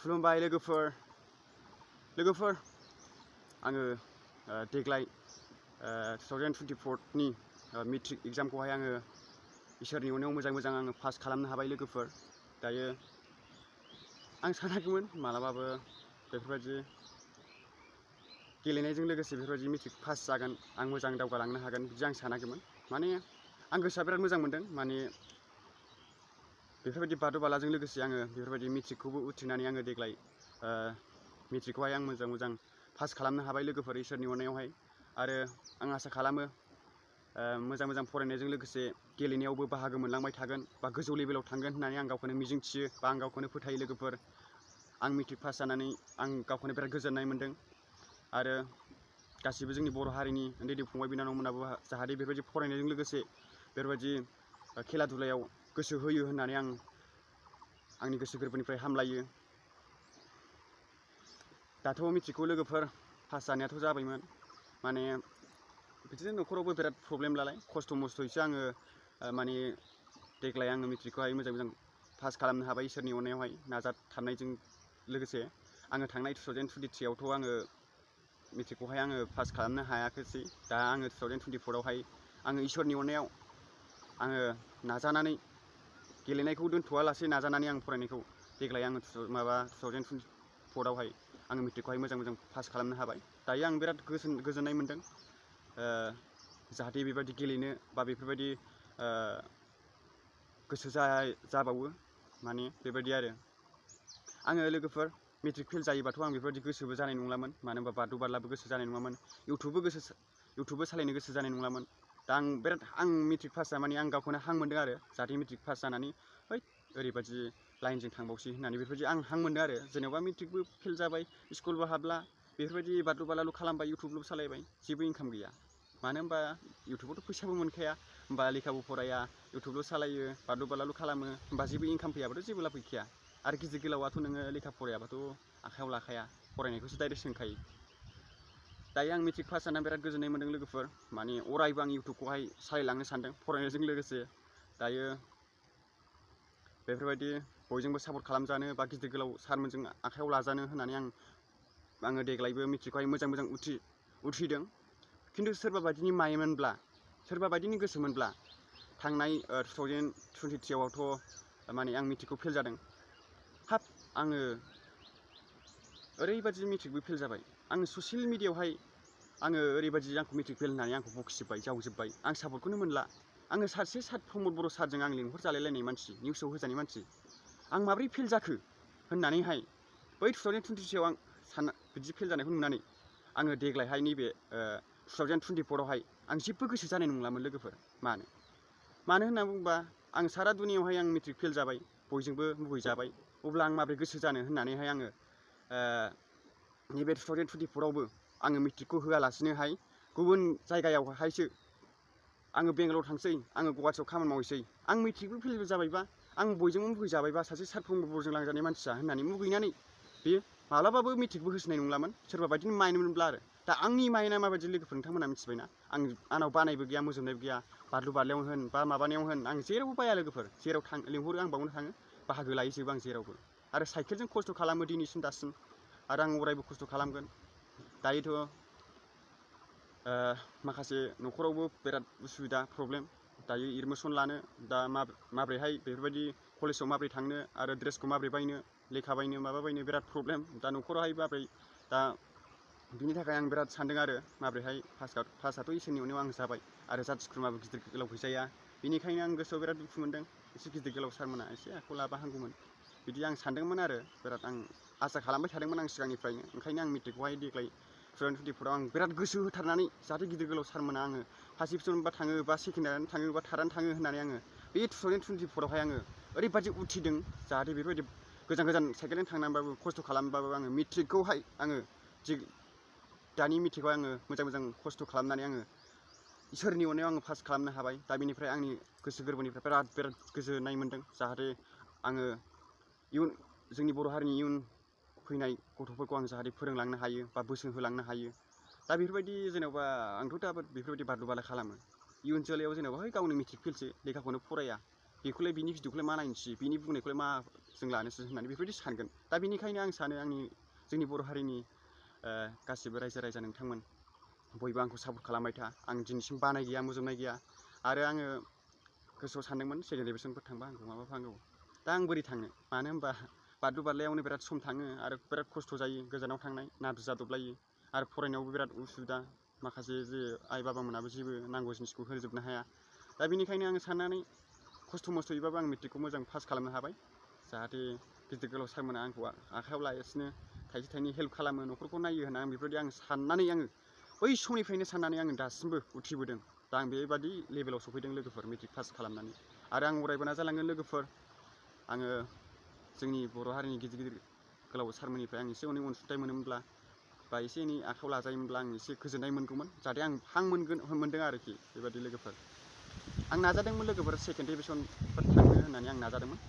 खुलुमबाय लोगोफोर आङो देग्लाय 2024 नि मेट्रिक एग्जामखौहाय आङो इसोरनि अननायाव मोजां आङो पास खालामनो हाबाय लोगोफोर। दायो आं सानाखैमोन मालाबाबो बेफोरबायदि गेलेनायजों लोगोसे बेफोरबायदि मेट्रिक पास जागोन, आं मोजां दावगालांनो हागोन बिदि आं सानाखैमोन। माने आं गोसोआ बिराद मोजां मोनदों। माने बेफोरबायदि बादु बालाजों लोगोसे आङो बेफोरबायदि मेट्रिकखौबो उथ्रिनानै आङो देग्लाय मेट्रिकखौहाय आं मोजां पास खालामनो हाबाय लोगोफोर इसोरनि अननायावहाय। आरो आं आसा खालामो मोजां फरायनायजों लोगोसे गेलेनायावबो बाहागो मोनलांबाय थागोन बा गोजौ लेभेलाव थांगोन होननानै आं गावखौनो मिजिंथियो बा आं गावखौनो फोथायो लोगोफोर। आं मेट्रिक पास जानानै आं गावखौनो बिराद गोजोननाय मोनदों। आरो गासिबो जोंनि बर' हारिनि उन्दै फंबाय बिनानावमोनाबो जाहाथे बेफोरबायदि फरायनायजों लोगोसे बेफोरबायदि खेला दुलायाव गोसो होयो होननानै आं आंनि गोसो गोरबोनिफ्राय हामलायो। दाथ' मेट्रिकखौ लोगोफोर पास जानायाथ' जाबायमोन, माने बिदिनो न'खरावबो बिराद प्रब्लेम लालाय खस्थ' मस्थ'यैसो आङो माने देग्लाय आङो मेट्रिकखौहाय मोजां पास खालामनो हाबाय इसोरनि अननायावहाय नाजाथाबनायजों लोगोसे। आङो थांनाय 2023 आवथ' आङो मेट्रिकखौहाय आङो पास खालामनो हायाखैसै। दा आङो 2024 आवहाय आङो इसोरनि अननायाव आङो नाजानानै गेलेनायखौ दोनथ'वालासे नाजानानै आं फरायनायखौ देग्लाय आङो 2024 आवहाय आङो मेट्रिकखौहाय मोजां पास खालामनो हाबाय। दायो आं बिराद गोजोननाय मोनदों। जाहाथे बेबायदि गेलेनो बा बेफोरबायदि गोसो जाबावो, माने बेबायदि आरो। आङो लोगोफोर मेट्रिक फेल जायोबाथ' आं बेफोरबायदि गोसोबो जानाय नंलामोन, मानो होनबा बादु बादलाबो गोसो जानाय नङामोन, इउटुबबो सालायनो गोसो जानाय नंलामोन। दा आं मेट्रिक पास जानानै आं गावखौनो हां मोनदों आरो जाहाथे मेट्रिक पास जानानै ओरैबायदि लाइनजों थांबावसै होननानै बेफोरबायदि आं हां मोनदों आरो। जेनेबा मेट्रिकबो फेल जाबाय, स्कुलबो हाबला, बेफोरबायदि बादु बालाल' खालामबाय, इउटुबल' सालायबाय, जेबो इनकाम गैया। मानो होनबा इउटुबावथ' फैसाबो मोनखाया, होमबा लेखाबो फराया, इउटुबल' सालायो, बादु बालाल' खालामो, होमबा जेबो इनकाम फैयाबाथ' जेबो लाब गैखाया। आरो गिदिर गोलावाथ' नोङो लेखा फरायाबाथ' आखायाव लाखाया, फरायनायखौसो डाइरेक्ट सोंखायो। दायो आं मेट्रिक पास जानानै बिराद गोजोननाय मोनदों लोगोफोर। माने अरायबो आं इउटुबखौहाय सालायलांनो सानदों फरायनायजों लोगोसे। दायो बेफोरबायदि बयजोंबो सापर्ट खालामजानो बा गिदिर गोलाव सारमोनजों आखायाव लाजानो होननानै आङो देग्लायबो मेट्रिकखौहाय मोजां उथ्रिदों। खिन्थु सोरबा बायदिनि माइमोनब्ला, सोरबा बायदिनि गोसोमोनब्ला थांनाय 2023 आवथ' माने आं मेट्रिकखौ फेल जादों। आङो ओरैबायदि मेट्रिकबो फेल जाबाय, आङो ससियेल मिडियायावहाय आङो ओरैबायदि आंखौ मेट्रिक फेल होननानै आंखौ बखिजोब्बाय, जावजोब्बाय, आं सापर्टखौनो मोनला। आङो सासे प्रमद बर' सारजों आं लिंहरजालायलायनाय मानसि, निउसाव होजानाय मानसि, आं माब्रै फेल जाखो होननानैहाय बै 2023 आव आं बिदि फेल जानायखौ नुनानै आङो देग्लायहाय नैबे 2024 आवहाय आं जेबो गोसो जानाय नंलामोन लोगोफोर। मानो होनना बुङोबा आं सारा दुनियावहाय आं मेट्रिक फेल जाबाय, बयजोंबो मुगैजाबाय, अब्ला आं माबोरै गोसो जानो होननानैहाय आङो नैबे 2024 आवबो आङो मेट्रिकखौ होआलासिनोहाय गुबुन जायगायावहायसो आङो बेंगालराव थांसै, आङो गुवाहाटियाव खामानि मावहैसै। आं मेट्रिकबो फेल जाबायबा, आं बयजोंबो मुगैजाबायबा, सासे सार प्रमदजों लांजानाय मानसिया होननानै मुगैनानै बेयो मालाबाबो मेट्रिकबो होसिनाय नंलामोन, सोरबा बायदिनि माइन्दमोनब्ला आरो। दा आंनि माइन्दआ माबायदि लोगोफोर नोंथांमोना मिथिबायना। आंनाव बानायबो गैया, मोजोमनायबो गैया, बादलु बादलायावनो होन बा माबानायाव होन, आं जेरावबो बाया लोगोफोर। जेराव लिंहरो आं बावनो थाङो, बाहागो लाहैजोबो आं जेरावबो। आरो साइकेलजों खस्थ' खालामो दिनैसिम दासिम, आरो आं अरायबो खस्थ' खालामगोन। दायोथ' माखासे न'खरावबो बिराद उसुबिदा प्रब्लेम, दायो एडमिसन लानो, दा माब्रैहाय बेफोरबायदि कलेजाव माब्रै थांनो, आरो ड्रेसखौ माब्रै बायनो, लेखा बायनो, माबा बायनो बिराद प्रब्लेम। दा न'खरावहाय माब्रै, दा बिनि थाखाय आं बिराद सानदों आरो माब्रैहाय पासआथ' इसोरनि अननायाव आं जाबाय, आरो जाथि खुरमाबो गिदिर गोलाव गैजाया, बेनिखायनो आं गोसोआव बिराद दुखु मोनदों। एसे गिदिर गोलाव सारमोना एसे आखायाव लाबा हामगौमोन बिदि आं सानदोंमोन आरो बिराद आं आसा खालामबाय थादोंमोन आं सिगांनिफ्रायनो। ओंखायनो आं मेट्रिकखौहाय देग्लाय 2024 आव आं बिराद गोसो होथारनानै जाहाथे गिदिर गोलाव सारमोना आङो फार्स्ट डिभिजन बा थाङो, बा सेकेन्डआनो थाङो, बा थार्डआनो थाङो होननानै आङो बे 2024 आवहाय आङो ओरैबायदि उथ्रिदों, जाहाथे बेफोरबायदि गोजान साइकेलजों थांनानैबाबो खस्थ' खालामबाबो आङो मेट्रिकखौहाय आङो दानि मेट्रिकआव आङो मोजां खस्थ' खालामनानै आङो इसोरनि अननायाव आङो पास खालामनो हाबाय। दा बेनिफ्राय आंनि गोसो गोरबोनिफ्राय बिराद गोजोननाय मोनदों, जाहाथे आङो जोंनि बर' हारिनि इयुन फैनाय गथ'फोरखौ आं जाहाथे फोरोंलांनो हायो बा बोसोन होलांनो हायो। दा बेफोरबायदि जेनेबा आंथ' दा बेफोरबायदि बादु बाला खालामो, इयुन जोलैयाव जेनेबा गावनो मेट्रिक फेलसो, लेखाखौनो फराया, बेखौलाय बिनि भिडिअखौलाय मा नायनोसै, बिनि बुंनायखौलाय मा जों लानोसै होननानै बेफोरबायदि सानगोन। दा बेनिखायनो आं सानो जोंनि बर' हारिनि गासिबो रायजो नोंथांमोन बयबो आंखौ सापर्ट खालामबाय था। आं दिनैसिम बानाय गैया, मोजोमनाय गैया, आरो आङो गोसोआव सानदोंमोन सेकेन्ड डिभिजनफोर थांबा आंखौ माबाफांगौ। दा आं बोरै थांनो, मानो होनबा बारलु बारलायावनो बिराद सम थाङो आरो बिराद खस्थ' जायो, गोजानाव थांनाय नादु जादबलायो, आरो फरायनायावबो बिराद उसुबिदा, माखासे जे आइ बाबामोनाबो जेबो नांगौ जिनिसखौ होजोबनो हाया। दा बेनिखायनो आङो साननानै खस्थ' मस्थ'यैबाबो आं मेट्रिकखौ मोजां पास खालामनो हाबाय, जाहाथे गिदिर गोलाव सारमोना आंखौ आखायाव लायासिनो थाइसे थाइनै हेल्प खालामो, न'खरखौ नायो होनना आं बेफोरबायदि आं साननानै बै समनिफ्रायनो साननानै आङो दासिमबो उथ्रिबोदों। दा आं बेबादि लेभेलाव सफैदों लोगोफोर, मेट्रिक पास खालामनानै। आरो आं अरायबो नाजालांगोन लोगोफोर। आङो जोंनि बर' हारिनि गिदिर गोलाव सारमोननिफ्राय आं एसे एनै अनसुंथाइ मोनोमोनब्ला, बा एसे एनै आखायाव लाजायोमोनब्ला आं एसे गोजोननाय मोनगौमोन, जाहाथे आं हां मोनदों आरोखि बेबादि लोगोफोर। आं नाजादोंमोन लोगोफोर सेकेन्ड डिभिजनफोर थांनो होननानै आं नाजादोंमोन।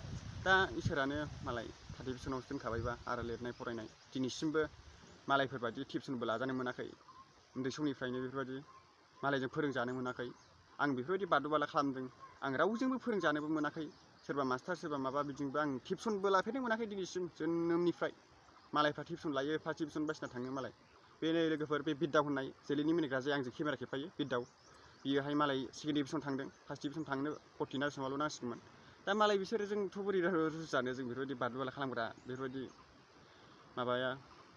दा इसोरानो मालाय थार्ड डिभिजनावसो दोनखाबायबा, आरो लिरनाय फरायनाय दिनैसिमबो मालायफोरबादि टिउसनबो लाजानो मोनाखै, उन्दै समनिफ्रायनो बेफोरबायदि मालायजों फोरोंजानो मोनाखै। आं बेफोरबायदि बारलु बारला खालामदों, आं रावजोंबो फोरोंजानोबो मोनाखै, सोरबा मास्टार सोरबा माबा बिदिजोंबो आं टिउसनबो लाफेरनो मोनाखै दिनैसिम जोनोमनिफ्राय। मालायफ्रा टिउसन लायो, फार्स्ट डिभिजन बायसिना थाङो मालाय। बे लोगोफोर, बे बिद्दाव होननाय जोलैनि मिनिग्रा जे आंजों केमेरा खेबफायो, बिद्दाव, बियोहाय मालाय सेकेन्ड डिभिजन थांदों, फार्स्ट डिभिजन थांनो 40 ना बेसेबांल' नांसिगौमोन। दा मालाय बिसोरजोंथ' बोरै रुजुजानो, जों बेफोरबायदि बारलु बारला खालामग्रा बेफोरबायदि माबाया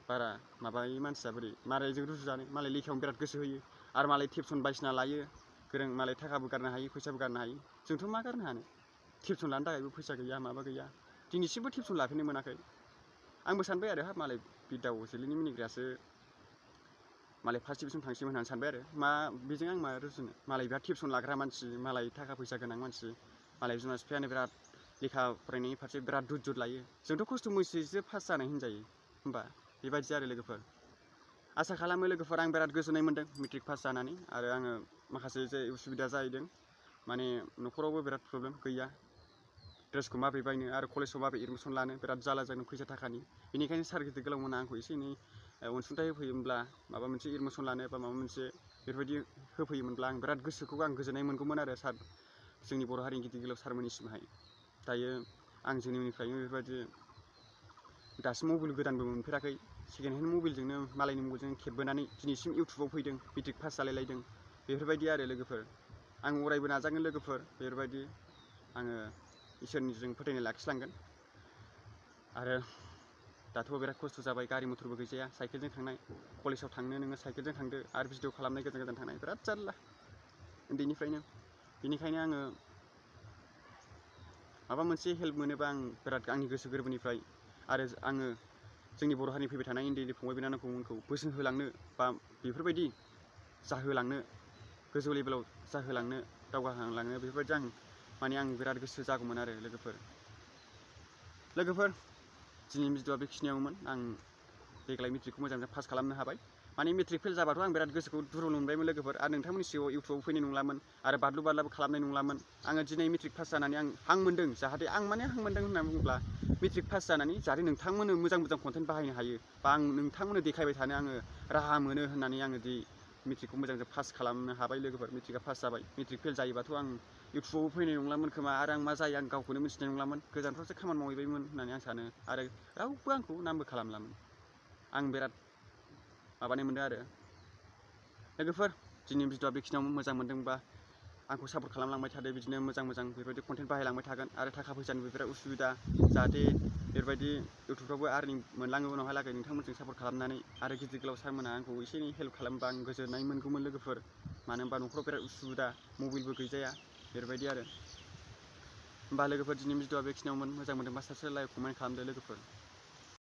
बारा माबायै मानसिया बोरै मालायजों रुजुजानो। मालाय लेखायावनो बिराद गोसो होयो, आरो मालाय टिउसन बायदिसिना लायो, गोरों, मालाय थाखाबो गारनो हायो, फैसाबो गारनो हायो। जोंथ' मा गारनो हानो, टिउसन लानो थाखायबो फैसा गैया, माबा गैया, दिनैसिमबो टिउसन लाफेरनो मोनाखै। आंबो सानबाय आरो, हाब मालाय बिद्दाव जोलैनि मिनिग्रायासो मालाय फार्स्ट डिभिजन थांसिगोन होननानै सानबाय आरो, बेजों आं मा रुजुनो। मालाय बिराद टिउसन लाग्रा मानसि, मालाय थाखा फैसा गोनां मानसि, मालाय बिमा बिफायानो बिराद लेखा फरायनायनि फारसे बिराद दुद लायो। जोंथ' खस्थ' मस्थ'यैसो पास जानाय होनजायो होमबा, बेबायदि आरो लोगोफोर। आसा खालामो लोगोफोर आं बिराद गोजोननाय मोन्दों मेट्रिक पास जानानै। आरो आङो माखासे जे उसुबिदा जाहैदों, माने न'खरावबो बिराद प्रब्लेम गैया, ड्रेसखौ माबोरै बायनो आरो कलेजाव माबोरै एडमिसन लानो बिराद जारला जादों फैसा थाखानि। बेनिखायनो सार गिदिर गोलावमोना आंखौ एसे एनै अनसुंथाइ होफैयोमोनब्ला, माबा मोनसे एडमिसन लानो बा माबा मोनसे बेफोरबायदि होफैयोमोनब्ला, आं बिराद गोसोखौ आं गोजोननाय मोनगौमोन आरो सार, जोंनि बर' हारिनि गिदिर गोलाव सारमोननिसिमहाय। दायो आं जोनोमनिफ्रायनो बेफोरबायदि दासिम मबाइल गोदानबो मोनफेराखै, सेकेन्ड हेन्ड मबाइलजोंनो मालायनि मबाइलजों खेबबोनानै दिनैसिम इउटुबाव फैदों, मेट्रिक पास जालायलायदों, बेफोरबायदि आरो लोगोफोर। आं अरायबो नाजागोन लोगोफोर, बेफोरबायदि आङो इसोरनिजों फोथायनाय लाखिलांगोन। आरो दाथ' बिराद खस्थ' जाबाय, गारि मथरबो गैजाया, साइकेलजों थांनाय, कलेजाव थांनो नोङो साइकेलजों थांदो, आरो भिडिअ खालामनाय गोजान गोजान थांनाय बिराद जारला उन्दैनिफ्रायनो। बेनिखायनो आङो माबा मोनसे हेल्प मोनोबा आं बिराद आंनि गोसो गोरबोनिफ्राय, आरो आङो जोंनि बर' हारिनि फैबाय थानाय उन्दै उन्दै फंबाय बिनानावमोनखौ बोसोन होलांनो, बा बेफोरबायदि जाहोलांनो, गोजौ लेभेलाव जाहोलांनो, दावगाहोलांनो, बेफोरबायदि आं बिराद गोसो जागौमोन आरो लोगोफोर। दिनैनि भिडिअआ बेखिनियावमोन। आं देग्लाय मेट्रिकखौ मोजाङै पास खालामनो हाबाय। माने मेट्रिक फेल जाबाथ' आं बिराद गोसोखौ दुरबल मोनबायमोन लोगोफोर, आरो नोंथांमोननि सिगाङाव इउटुबाव फैनाय नंलामोन, आरो बारलु बारलाबो खालामनाय नंलामोन। आङो दिनै मेट्रिक पास जानानै आं हां मोनदों, जाहाथे आं माने हां मोनदों होननानै बुङोब्ला, मेट्रिक पास जानानै जाहाथे नोंथांमोननो मोजां मोजां कन्टेन्ट बाहायनो हायो, बा आं नोंथांमोननो देखायबाय थानो आङो राहा मोनो होननानै आङो दि मेट्रिकखौ मोजां पास खालामनो हाबाय लोगोफोर। मेट्रिकआ पास जाबाय, मेट्रिक फेल जायोबाथ' आं इउटुबावबो फैनाय नंलामोन खोमा, आरो आं मा जायो आं गावखौनो मिथिनाय नंलामोन, गोजानफ्रावसो खामानि मावहैबायमोन होननानै आं सानो, आरो रावबो आंखौ नामबो खालामलामोन। आं बिराद माबानाय मोनदों आरो लोगोफोर। दिनैनि भिडिअआ बेखिनियावनो, मोजां मोनदोंबा आंखौ सापर्ट खालामलांबाय थादो, बिदिनो मोजां बेफोरबायदि कन्टेन्ट बाहायलांबाय थागोन। आरो थाखा फैसानिबो बिराद उसुबिदा, जाहाथे बेफोरबायदि इउटुबफ्रावबो आर्निं मोनलाङो उनावहालागै नोंथांमोनजों सापर्ट खालामनानै। आरो गिदिर गोलाव सारमोना आंखौ एसे एनै हेल्प खालामबा आं गोजोननाय मोनगौमोन लोगोफोर, मानो होनबा न'खराव बिराद उसुबिदा, मबाइलबो गैजाया, बेफोरबायदि आरो। होमबा लोगोफोर, दिनैनि भिडिअआ बेखिनियावमोन। मोजां मोनदोंबा साबस्क्राइब, लाइक, कमेन्ट खालामदो लोगोफोर।